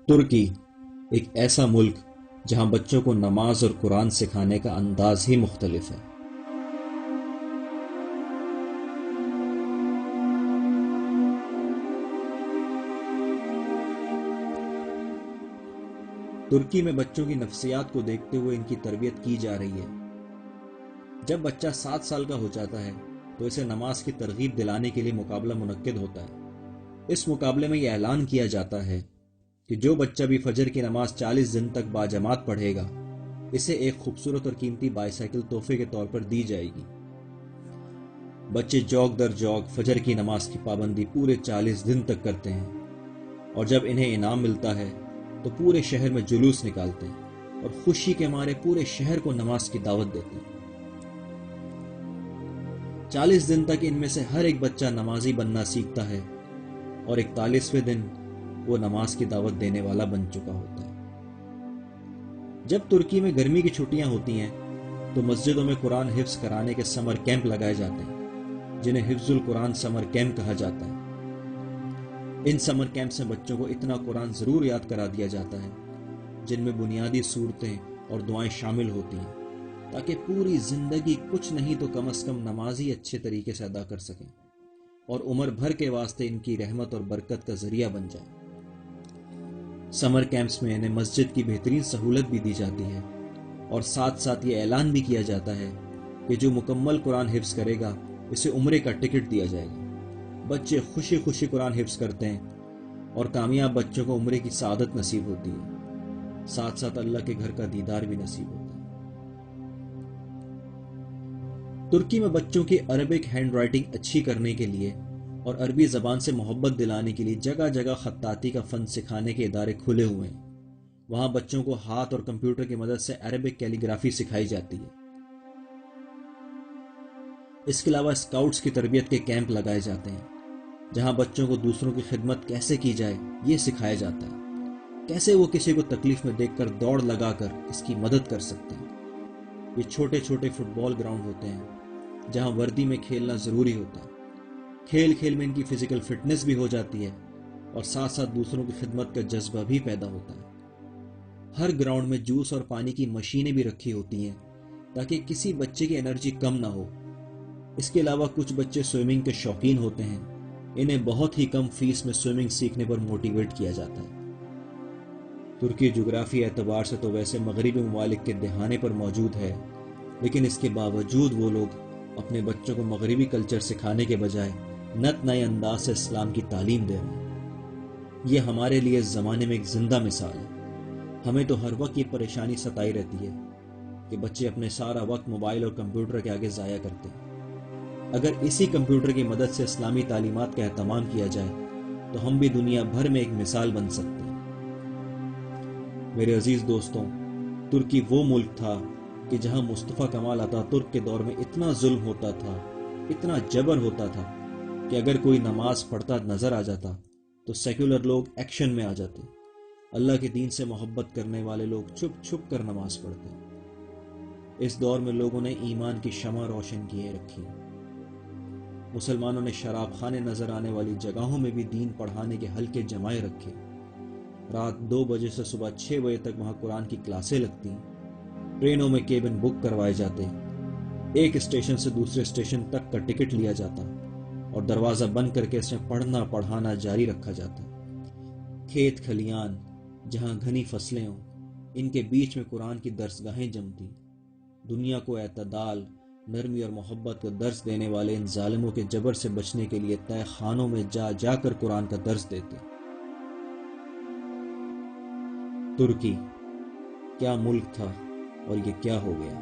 ترکی ایک ایسا ملک جہاں بچوں کو نماز اور قرآن سکھانے کا انداز ہی مختلف ہے۔ ترکی میں بچوں کی نفسیات کو دیکھتے ہوئے ان کی تربیت کی جا رہی ہے۔ جب بچہ 7 سال کا ہو جاتا ہے تو اسے نماز کی ترغیب دلانے کے لیے مقابلہ منعقد ہوتا ہے۔ اس مقابلے میں یہ اعلان کیا جاتا ہے کہ جو بچہ بھی فجر کی نماز 40 دن تک باجماعت پڑھے گا اسے ایک خوبصورت اور قیمتی بائیسیکل تحفے کے طور پر دی جائے گی۔ بچے جوگ در جوگ فجر کی نماز کی پابندی پورے 40 دن تک کرتے ہیں، اور جب انہیں انعام ملتا ہے تو پورے شہر میں جلوس نکالتے ہیں اور خوشی کے مارے پورے شہر کو نماز کی دعوت دیتے ہیں۔ 40 دن تک ان میں سے ہر ایک بچہ نمازی بننا سیکھتا ہے، اور 41ویں دن وہ نماز کی دعوت دینے والا بن چکا ہوتا ہے۔ جب ترکی میں گرمی کی چھٹیاں ہوتی ہیں تو مسجدوں میں قرآن حفظ کرانے کے سمر کیمپ لگائے جاتے ہیں، جنہیں حفظ القرآن سمر کیمپ کہا جاتا ہے۔ ان سمر کیمپس میں بچوں کو اتنا قرآن ضرور یاد کرا دیا جاتا ہے جن میں بنیادی صورتیں اور دعائیں شامل ہوتی ہیں، تاکہ پوری زندگی کچھ نہیں تو کم از کم نماز ہی اچھے طریقے سے ادا کر سکیں اور عمر بھر کے واسطے ان کی رحمت اور برکت کا ذریعہ بن جائے۔ سمر کیمپس میں انہیں مسجد کی بہترین سہولت بھی دی جاتی ہے، اور ساتھ ساتھ یہ اعلان بھی کیا جاتا ہے کہ جو مکمل قرآن حفظ کرے گا اسے عمرے کا ٹکٹ دیا جائے گا۔ بچے خوشی خوشی قرآن حفظ کرتے ہیں اور کامیاب بچوں کو عمرے کی سعادت نصیب ہوتی ہے، ساتھ ساتھ اللہ کے گھر کا دیدار بھی نصیب ہوتا ہے۔ ترکی میں بچوں کی عربک ہینڈ رائٹنگ اچھی کرنے کے لیے اور عربی زبان سے محبت دلانے کے لیے جگہ جگہ خطاطی کا فن سکھانے کے ادارے کھلے ہوئے ہیں۔ وہاں بچوں کو ہاتھ اور کمپیوٹر کی مدد سے عربک کیلیگرافی سکھائی جاتی ہے۔ اس کے علاوہ اسکاؤٹس کی تربیت کے کیمپ لگائے جاتے ہیں، جہاں بچوں کو دوسروں کی خدمت کیسے کی جائے یہ سکھایا جاتا ہے، کیسے وہ کسی کو تکلیف میں دیکھ کر دوڑ لگا کر اس کی مدد کر سکتے ہیں۔ یہ چھوٹے چھوٹے فٹ بال گراؤنڈ ہوتے ہیں جہاں وردی میں کھیلنا ضروری ہوتا ہے۔ کھیل کھیل میں ان کی فزیکل فٹنس بھی ہو جاتی ہے اور ساتھ ساتھ دوسروں کی خدمت کا جذبہ بھی پیدا ہوتا ہے۔ ہر گراؤنڈ میں جوس اور پانی کی مشینیں بھی رکھی ہوتی ہیں تاکہ کسی بچے کی انرجی کم نہ ہو۔ اس کے علاوہ کچھ بچے سوئمنگ کے شوقین ہوتے ہیں، انہیں بہت ہی کم فیس میں سوئمنگ سیکھنے پر موٹیویٹ کیا جاتا ہے۔ ترکی جغرافی اعتبار سے تو ویسے مغربی ممالک کے دہانے پر موجود ہے، لیکن اس کے باوجود وہ لوگ اپنے بچوں کو مغربی کلچر سکھانے کے بجائے نت نئے انداز سے اسلام کی تعلیم دے رہے ہیں۔ یہ ہمارے لیے اس زمانے میں ایک زندہ مثال ہے۔ ہمیں تو ہر وقت یہ پریشانی ستائی رہتی ہے کہ بچے اپنے سارا وقت موبائل اور کمپیوٹر کے آگے ضائع کرتے ہیں۔ اگر اسی کمپیوٹر کی مدد سے اسلامی تعلیمات کا اہتمام کیا جائے تو ہم بھی دنیا بھر میں ایک مثال بن سکتے ہیں۔ میرے عزیز دوستوں، ترکی وہ ملک تھا کہ جہاں مصطفیٰ کمال اتاترک کے دور میں اتنا ظلم ہوتا تھا، اتنا جبر ہوتا تھا کہ اگر کوئی نماز پڑھتا نظر آ جاتا تو سیکولر لوگ ایکشن میں آ جاتے۔ اللہ کے دین سے محبت کرنے والے لوگ چھپ چھپ کر نماز پڑھتے۔ اس دور میں لوگوں نے ایمان کی شمع روشن کیے رکھی۔ مسلمانوں نے شراب خانے نظر آنے والی جگہوں میں بھی دین پڑھانے کے حلقے جمائے رکھے۔ رات 2 بجے سے صبح 6 بجے تک وہاں قرآن کی کلاسیں لگتی۔ ٹرینوں میں کیبن بک کروائے جاتے، ایک اسٹیشن سے دوسرے اسٹیشن تک کا ٹکٹ لیا جاتا اور دروازہ بند کر کے اس میں پڑھنا پڑھانا جاری رکھا جاتا۔ کھیت کھلیان جہاں گھنی فصلیں ہوں، ان کے بیچ میں قرآن کی درسگاہیں جمتی۔ دنیا کو اعتدال، نرمی اور محبت کا درس دینے والے ان ظالموں کے جبر سے بچنے کے لیے تہہ خانوں میں جا جا کر قرآن کا درس دیتے۔ ترکی کیا ملک تھا اور یہ کیا ہو گیا۔